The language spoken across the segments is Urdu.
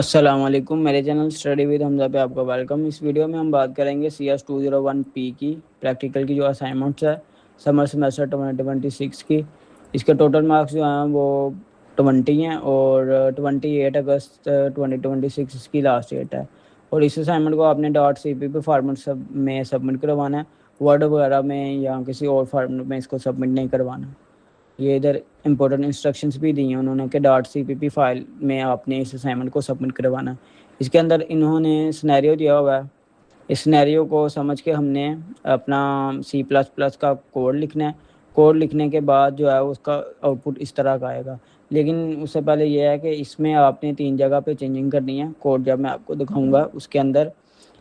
السلام علیکم، میرے چینل اسٹڈی ود حمزہ پہ آپ کا ویلکم۔ اس ویڈیو میں ہم بات کریں گے CS201P کی پریکٹیکل کی جو اسائنمنٹس ہے سمر سیمیسٹر 2026 کی۔ اس کے ٹوٹل مارکس جو ہیں وہ 20 ہیں اور 28 اگست 2026 اس کی لاسٹ ڈیٹ ہے۔ اور اس اسائنمنٹ کو آپ نے .cpp فارمیٹ میں سبمٹ کروانا ہے، ورڈ وغیرہ میں یا کسی اور فارمیٹ میں اس کو سبمٹ نہیں کروانا۔ یہ ادھر امپورٹنٹ انسٹرکشنز بھی دی ہیں انہوں نے کہ .cpp فائل میں آپ نے اس اسائنمنٹ کو سبمٹ کروانا۔ اس کے اندر انہوں نے سنیریو دیا ہوا ہے، اس سنیریو کو سمجھ کے ہم نے اپنا C++ کا کوڈ لکھنا ہے۔ کوڈ لکھنے کے بعد جو ہے اس کا آؤٹ پٹ اس طرح کا آئے گا، لیکن اس سے پہلے یہ ہے کہ اس میں آپ نے 3 جگہ پہ چینجنگ کرنی ہے۔ کوڈ جب میں آپ کو دکھاؤں گا اس کے اندر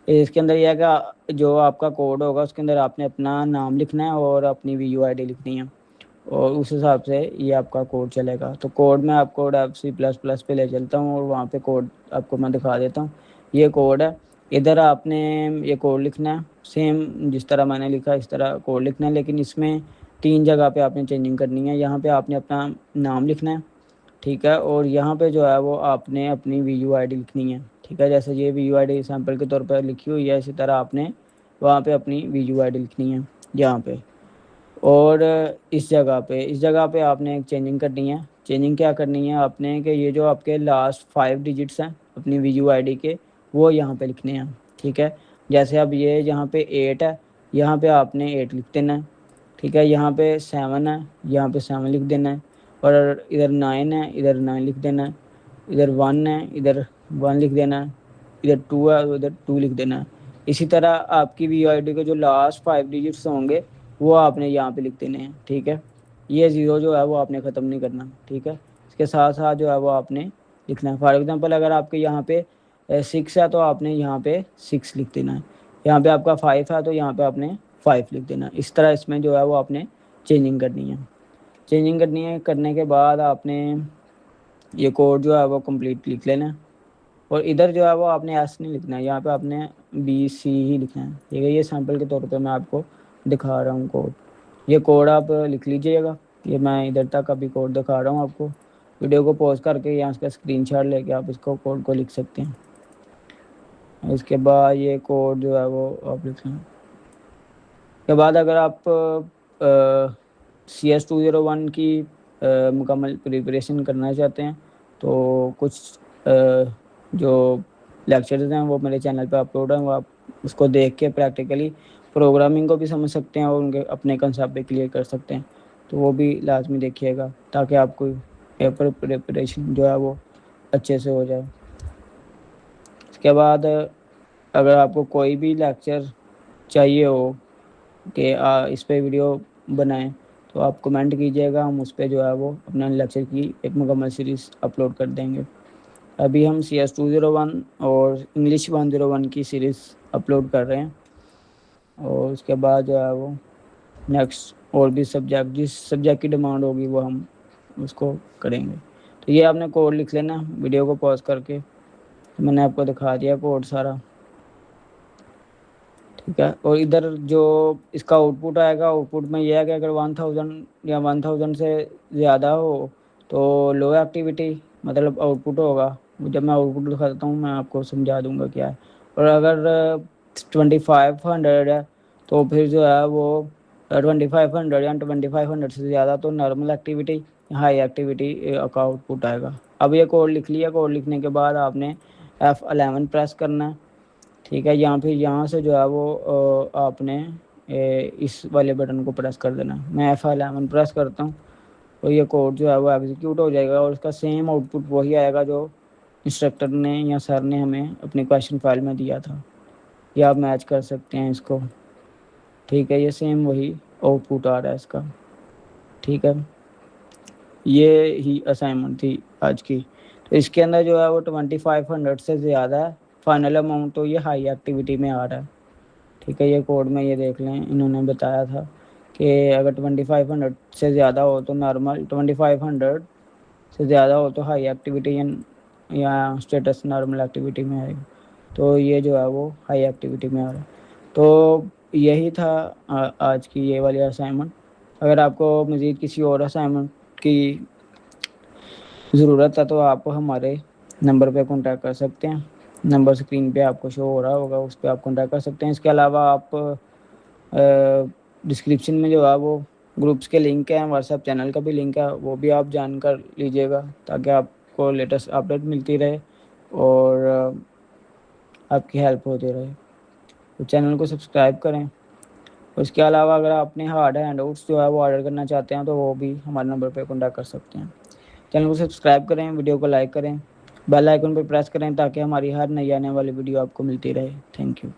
یہ ہے کہ جو آپ کا کوڈ ہوگا اس کے اندر آپ نے اپنا نام لکھنا ہے اور اپنی VUID لکھنی ہے، اور اس حساب سے یہ آپ کا کوڈ چلے گا۔ تو کوڈ میں آپ کو C++ پہ لے چلتا ہوں اور وہاں پہ کوڈ آپ کو میں دکھا دیتا ہوں۔ یہ کوڈ ہے، ادھر آپ نے یہ کوڈ لکھنا ہے سیم جس طرح میں نے لکھا اس طرح کوڈ لکھنا ہے، لیکن اس میں 3 جگہ پہ آپ نے چینجنگ کرنی ہے۔ یہاں پہ آپ نے اپنا نام لکھنا ہے، ٹھیک ہے، اور یہاں پہ جو ہے وہ آپ نے اپنی VUID لکھنی ہے، ٹھیک ہے۔ جیسے یہ VUID سیمپل کے طور پر لکھی ہوئی ہے، اسی طرح آپ نے وہاں پہ اپنی VUID لکھنی ہے یہاں پہ۔ اور اس جگہ پہ آپ نے ایک چینجنگ کرنی ہے۔ چینجنگ کیا کرنی ہے آپ نے کہ یہ جو آپ کے لاسٹ 5 ڈیجٹس ہیں اپنی VUID کے وہ یہاں پہ لکھنے ہیں، ٹھیک ہے۔ جیسے اب یہ یہاں پہ 8 ہے، یہاں پہ آپ نے 8 لکھ دینا ہے، ٹھیک ہے۔ یہاں پہ 7 ہے، یہاں پہ 7 لکھ دینا ہے، اور ادھر 9 ہے، ادھر 9 لکھ دینا ہے، ادھر 1 ہے، ادھر 1 لکھ دینا ہے، ادھر 2 ہے، ادھر 2 لکھ دینا ہے۔ اسی طرح آپ کی VUID کے جو لاسٹ 5 ڈیجٹس ہوں گے وہ آپ نے یہاں پہ لکھ دینے ہیں، ٹھیک ہے۔ یہ 0 جو ہے وہ آپ نے ختم نہیں کرنا، ٹھیک ہے۔ اس کے ساتھ ساتھ جو ہے وہ آپ نے لکھنا ہے۔ فار ایگزامپل اگر آپ کے یہاں پہ 6 ہے تو آپ نے یہاں پہ 6 لکھ دینا ہے۔ یہاں پہ آپ کا 5 ہے تو یہاں پہ آپ نے 5 لکھ دینا ہے۔ اس طرح اس میں جو ہے وہ آپ نے چینجنگ کرنی ہے۔ چینجنگ کرنے کے بعد آپ نے یہ کوڈ جو ہے وہ کمپلیٹ لکھ لینا ہے، اور ادھر جو ہے وہ آپ نے ایس نہیں لکھنا ہے، یہاں پہ آپ نے BC ہی لکھنا ہے، ٹھیک ہے۔ یہ سیمپل کے طور پہ میں آپ کو دکھا رہا ہوں کوڈ۔ یہ کوڈ آپ لکھ لیجئے گا، یہ میں ادھر تک ابھی کوڈ دکھا رہا ہوں آپ کو۔ ویڈیو کو پوز کر کے یہاں اس کا اسکرین شاٹ لے کے آپ اس کو کوڈ کو لکھ سکتے ہیں۔ اس کے بعد یہ کوڈ جو ہے وہ آپ لکھ لیں۔ اس کے بعد اگر آپ CS201 کی مکمل پریپریشن کرنا چاہتے ہیں تو کچھ جو لیکچرز ہیں وہ میرے چینل پہ اپلوڈ ہیں، وہ آپ اس کو دیکھ کے پریکٹیکلی پروگرامنگ کو بھی سمجھ سکتے ہیں اور ان کے اپنے کنسیپٹ بھی کلیئر کر سکتے ہیں، تو وہ بھی لازمی دیکھیے گا تاکہ آپ کو پیپر پریپریشن جو ہے وہ اچھے سے ہو جائے۔ اس کے بعد اگر آپ کو کوئی بھی لیکچر چاہیے ہو کہ اس پہ ویڈیو بنائیں تو آپ کمنٹ کیجیے گا، ہم اس پہ جو ہے وہ اپنا لیکچر کی ایک مکمل سیریز اپلوڈ کر دیں گے۔ ابھی ہم CS201 اور انگلش 101 کی سیریز اپلوڈ کر رہے ہیں، اور اس کے بعد جو ہے وہ نیکسٹ اور بھی سبجیکٹ جس سبجیکٹ کی ڈیمانڈ ہوگی وہ ہم اس کو کریں گے۔ تو یہ آپ نے کوڈ لکھ لینا ویڈیو کو پاز کر کے، میں نے آپ کو دکھا دیا کوڈ سارا، ٹھیک ہے۔ اور ادھر جو اس کا آؤٹ پٹ آئے گا، آؤٹ پٹ میں یہ ہے کہ اگر 1000 یا 1000 سے زیادہ ہو تو لو ایکٹیویٹی مطلب آؤٹ پٹ ہوگا۔ جب میں آؤٹ پٹ دکھاتا ہوں میں آپ کو سمجھا دوں گا کیا ہے۔ اور اگر 2500 ہے تو پھر جو ہے وہ 2500 یا 2500 سے زیادہ تو نارمل ایکٹیویٹی، ہائی ایکٹیویٹی کا آؤٹ پٹ آئے گا۔ اب یہ کوڈ لکھ لیا، کوڈ لکھنے کے بعد آپ نے F11 پریس کرنا ہے، ٹھیک ہے۔ یہاں سے جو ہے وہ آپ نے اس والے بٹن کو پریس کر دینا ہے۔ میں F11 پریس کرتا ہوں اور یہ کوڈ جو ہے وہ ایگزیکیوٹ ہو جائے گا، اور اس کا سیم آؤٹ پٹ وہی آئے گا جو انسٹرکٹر نے یا سر نے ہمیں اپنی کویشچن فائل میں دیا تھا۔ یہ آپ میچ کر سکتے ہیں اس کو، ٹھیک ہے۔ یہ سیم وہی آؤٹ پٹ آ رہا ہے اس کا، ٹھیک ہے۔ یہ ہی اسائنمنٹ تھی آج کی۔ تو اس کے اندر جو ہے وہ 2500 سے زیادہ ہے، فائنل اماؤنٹ تو یہ ہائی ایکٹیویٹی میں آ رہا ہے، ٹھیک ہے۔ یہ کوڈ میں یہ دیکھ لیں، انہوں نے بتایا تھا کہ اگر 2500 سے زیادہ ہو تو نارمل، 2500 سے زیادہ ہو تو ہائی ایکٹیویٹی یا اسٹیٹس نارمل ایکٹیویٹی میں آئے گا، تو یہ جو ہے وہ ہائی ایکٹیویٹی میں آ رہا ہے۔ تو یہی تھا آج کی یہ والی اسائنمنٹ۔ اگر آپ کو مزید کسی اور اسائنمنٹ کی ضرورت ہے تو آپ ہمارے نمبر پہ کانٹیکٹ کر سکتے ہیں. نمبر اسکرین پہ آپ کو شو ہو رہا ہوگا, اس پہ آپ کانٹیکٹ کر سکتے ہیں. اس کے علاوہ آپ ڈسکرپشن میں جو ہے وہ گروپس کے لنک ہیں, واٹس ایپ چینل کا بھی لنک ہے, وہ بھی آپ جان کر لیجیے گا تاکہ آپ کو لیٹسٹ اپڈیٹ ملتی رہے اور آپ کی ہیلپ ہوتی رہے. تو چینل کو سبسکرائب کریں. اس کے علاوہ اگر آپ نے ہارڈ ہینڈ آؤٹس جو ہے وہ آرڈر کرنا چاہتے ہیں تو وہ بھی ہمارے نمبر پہ کانٹیکٹ کر سکتے ہیں. چینل کو سبسکرائب کریں, ویڈیو کو لائک کریں, بیل آئیکن پہ پریس کریں تاکہ ہماری ہر نئی آنے والی ویڈیو آپ کو ملتی رہے. Thank you.